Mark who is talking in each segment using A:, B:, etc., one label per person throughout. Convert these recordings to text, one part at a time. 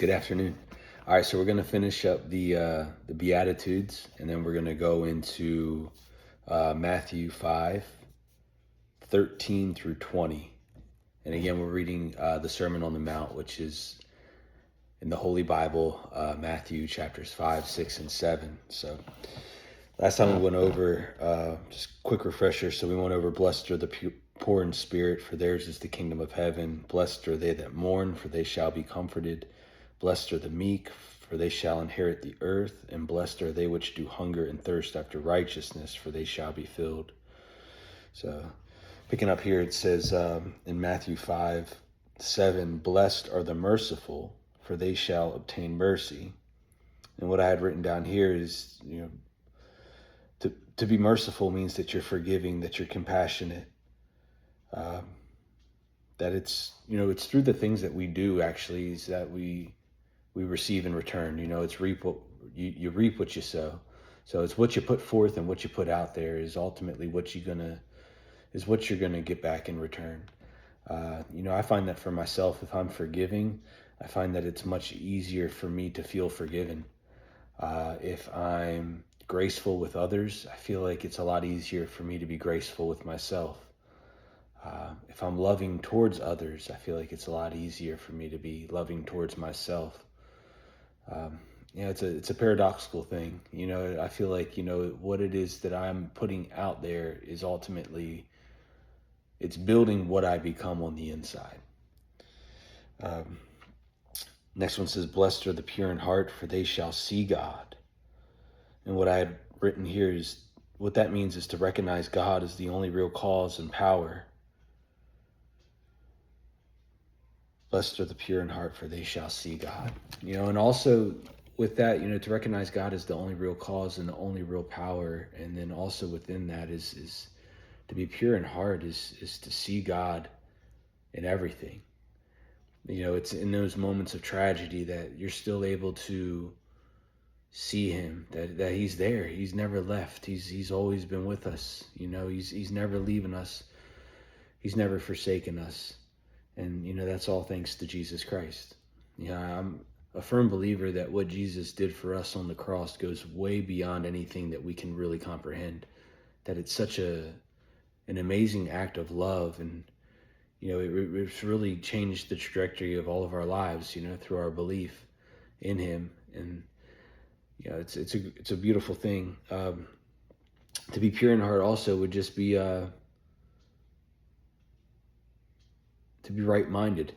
A: Good afternoon. All right, so we're going to finish up the Beatitudes, and then we're going to go into Matthew 5:13 through 20. And again, we're reading the Sermon on the Mount, which is in the Holy Bible, Matthew chapters 5, 6, and 7. So last time we went over, just quick refresher. So we went over, blessed are the poor in spirit, for theirs is the kingdom of heaven. Blessed are they that mourn, for they shall be comforted. Blessed are the meek, for they shall inherit the earth. And blessed are they which do hunger and thirst after righteousness, for they shall be filled. So picking up here, it says in Matthew 5:7, blessed are the merciful, for they shall obtain mercy. And what I had written down here is, to be merciful means that you're forgiving, that you're compassionate, that it's through the things that we do actually is that we receive in return. It's reap what you reap what you sow. So it's what you put forth and what you put out there is ultimately what you're gonna get back in return. I find that for myself, if I'm forgiving, I find that it's much easier for me to feel forgiven. If I'm graceful with others, I feel like it's a lot easier for me to be graceful with myself. If I'm loving towards others, I feel like it's a lot easier for me to be loving towards myself. It's a paradoxical thing. I feel like, what it is that I'm putting out there is ultimately, it's building what I become on the inside. Next one says, blessed are the pure in heart, for they shall see God. And what I had written here is, what that means is to recognize God as the only real cause and power. Blessed are the pure in heart, for they shall see God. And also with that, to recognize God as the only real cause and the only real power. And then also within that is to be pure in heart is to see God in everything. It's in those moments of tragedy that you're still able to see him, that he's there. He's never left. He's always been with us. He's never leaving us. He's never forsaken us. And, that's all thanks to Jesus Christ. I'm a firm believer that what Jesus did for us on the cross goes way beyond anything that we can really comprehend. That it's such an amazing act of love. And, it's really changed the trajectory of all of our lives, through our belief in him. And, it's a beautiful thing. To be pure in heart also would just be to be right-minded,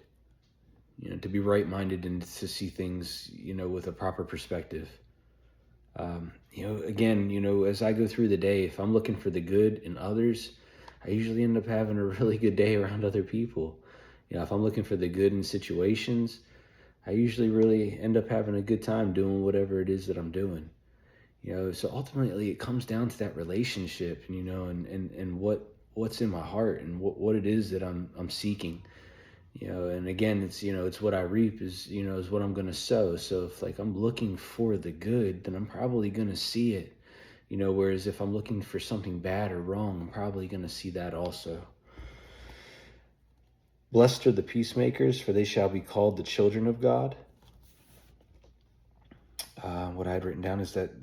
A: to be right-minded and to see things, with a proper perspective. Again, as I go through the day, if I'm looking for the good in others, I usually end up having a really good day around other people. If I'm looking for the good in situations, I usually really end up having a good time doing whatever it is that I'm doing. So ultimately it comes down to that relationship, and what's in my heart and what it is that I'm seeking. And again, it's what I reap is what I'm going to sow. So if I'm looking for the good, then I'm probably going to see it, whereas if I'm looking for something bad or wrong, I'm probably going to see that also. Blessed are the peacemakers, for they shall be called the children of God. What I had written down is that,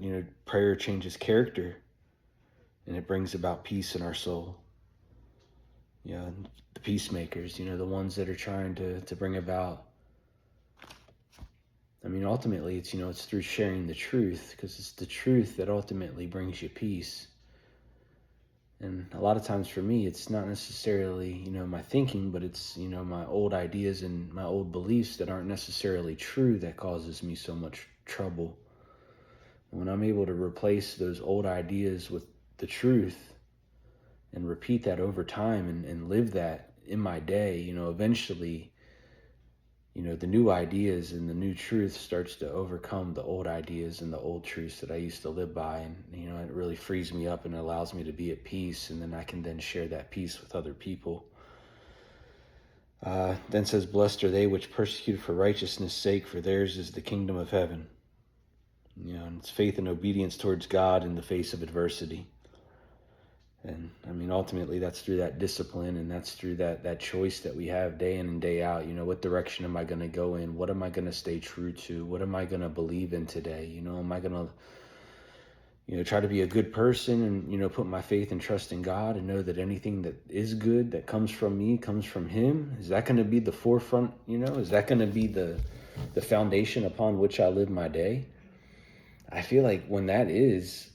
A: prayer changes character and it brings about peace in our soul. The peacemakers, the ones that are trying to bring about, ultimately it's through sharing the truth, because it's the truth that ultimately brings you peace. And a lot of times for me, it's not necessarily, my thinking, but it's, my old ideas and my old beliefs that aren't necessarily true that causes me so much trouble. When I'm able to replace those old ideas with the truth and repeat that over time and live that in my day, eventually, the new ideas and the new truth starts to overcome the old ideas and the old truths that I used to live by. And, it really frees me up and allows me to be at peace. And then I can then share that peace with other people. Then says, blessed are they which persecute for righteousness' sake, for theirs is the kingdom of heaven. And it's faith and obedience towards God in the face of adversity. And I mean, ultimately, that's through that discipline, and that's through that choice that we have day in and day out. What direction am I going to go in? What am I going to stay true to? What am I going to believe in today? Am I going to try to be a good person and put my faith and trust in God and know that anything that is good that comes from me comes from Him? Is that going to be the forefront? Is that going to be the foundation upon which I live my day? I feel like when that is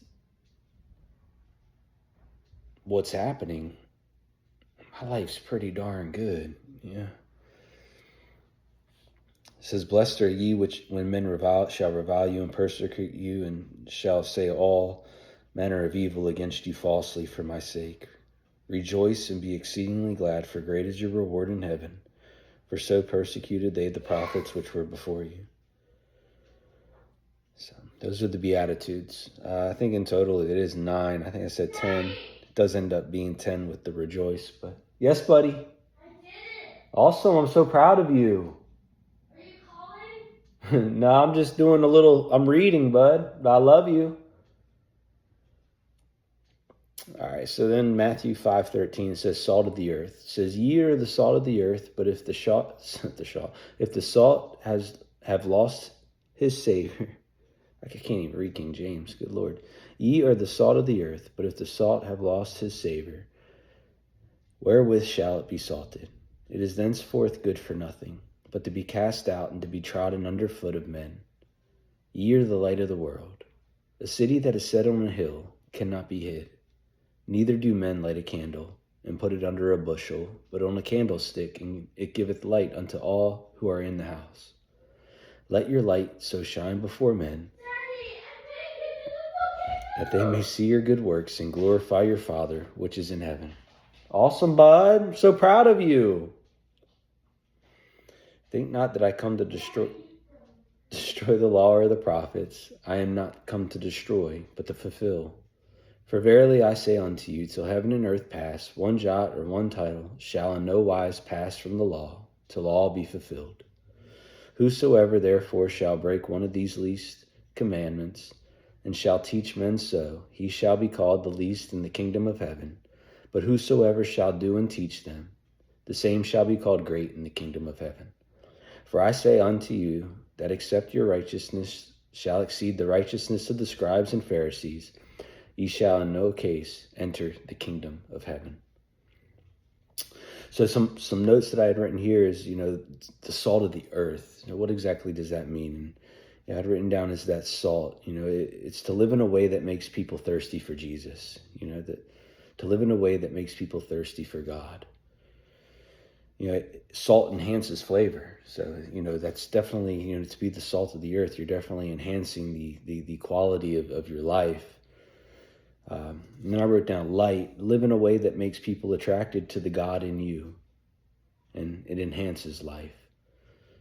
A: what's happening, my life's pretty darn good. Yeah. It says, "Blessed are ye which, when men shall revile you and persecute you, and shall say all manner of evil against you falsely for my sake. Rejoice and be exceedingly glad, for great is your reward in heaven. For so persecuted they the prophets which were before you." So those are the Beatitudes. I think in total it is 9. I think I said 10. It does end up being 10 with the rejoice. But yes, buddy. I did it. Awesome. I'm so proud of you. No, I'm just doing I'm reading, bud. I love you. All right, so then Matthew 5:13 says, "Salt of the earth." It says, "Ye are the salt of the earth, but if the salt have lost his savor," I can't even read King James, good Lord. "Ye are the salt of the earth, but if the salt have lost his savor, wherewith shall it be salted? It is thenceforth good for nothing, but to be cast out and to be trodden under foot of men. Ye are the light of the world. A city that is set on a hill cannot be hid. Neither do men light a candle and put it under a bushel, but on a candlestick, and it giveth light unto all who are in the house. Let your light so shine before men, that they may see your good works and glorify your Father which is in heaven." Awesome, bud. I'm so proud of you. "Think not that I come to destroy the law or the prophets. I am not come to destroy, but to fulfill. For verily I say unto you, till heaven and earth pass, one jot or one tittle shall in no wise pass from the law, till all be fulfilled. Whosoever therefore shall break one of these least commandments, and shall teach men so, he shall be called the least in the kingdom of heaven. But whosoever shall do and teach them, the same shall be called great in the kingdom of heaven. For I say unto you, that except your righteousness shall exceed the righteousness of the scribes and Pharisees, ye shall in no case enter the kingdom of heaven." So some notes that I had written here is, the salt of the earth. What exactly does that mean? And I had written down is that salt. It's to live in a way that makes people thirsty for Jesus. To live in a way that makes people thirsty for God. Salt enhances flavor. So, that's definitely, to be the salt of the earth, you're definitely enhancing the quality of your life. And then I wrote down light. Live in a way that makes people attracted to the God in you, and it enhances life.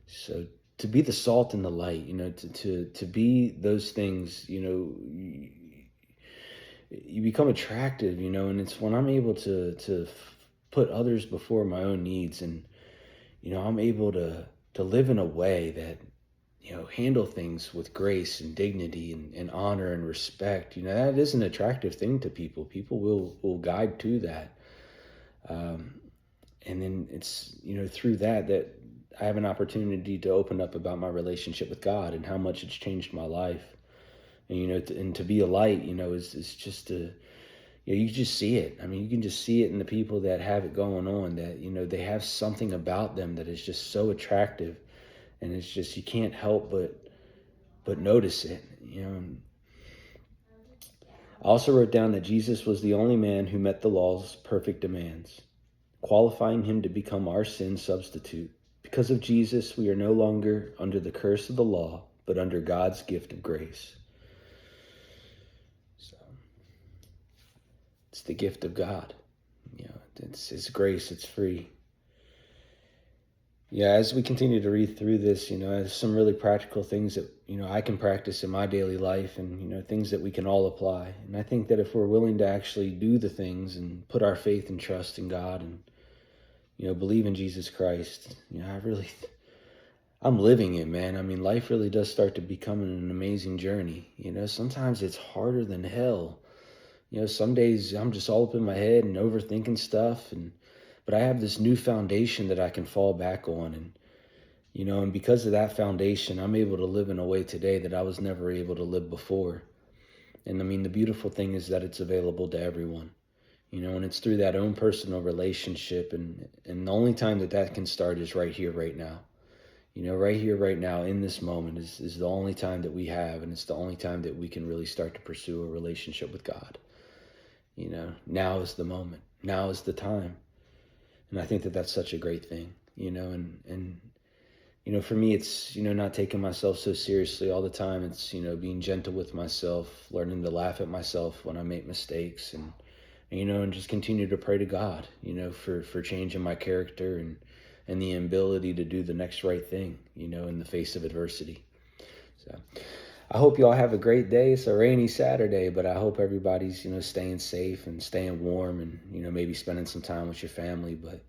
A: So to be the salt and the light, to be those things, you become attractive, and it's when I'm able to put others before my own needs, and I'm able to live in a way that handle things with grace and dignity and honor and respect. That is an attractive thing to people. People will guide to that. And then it's, through that I have an opportunity to open up about my relationship with God and how much it's changed my life. And, and to be a light, is just you just see it. I mean, you can just see it in the people that have it going on, that, they have something about them that is just so attractive. And it's just, you can't help but notice it, I also wrote down that Jesus was the only man who met the law's perfect demands, qualifying him to become our sin substitute. Because of Jesus, we are no longer under the curse of the law, but under God's gift of grace. So it's the gift of God. It's His grace. It's free. Yeah, as we continue to read through this, there's some really practical things that, I can practice in my daily life, and, things that we can all apply. And I think that if we're willing to actually do the things and put our faith and trust in God and, believe in Jesus Christ, I'm living it, man. I mean, life really does start to become an amazing journey. Sometimes it's harder than hell. Some days I'm just all up in my head and overthinking stuff, but I have this new foundation that I can fall back on, and because of that foundation, I'm able to live in a way today that I was never able to live before. And I mean, the beautiful thing is that it's available to everyone, and it's through that own personal relationship. And the only time that that can start is right here, right now. Right here, right now, in this moment is the only time that we have. And it's the only time that we can really start to pursue a relationship with God. Now is the moment. Now is the time. And I think that that's such a great thing, and for me, it's, not taking myself so seriously all the time. It's, being gentle with myself, learning to laugh at myself when I make mistakes, and just continue to pray to God, for changing my character and the ability to do the next right thing, in the face of adversity. So I hope you all have a great day. It's a rainy Saturday, but I hope everybody's, staying safe and staying warm and, maybe spending some time with your family. But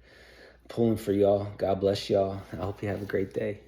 A: pulling for y'all. God bless y'all. I hope you have a great day.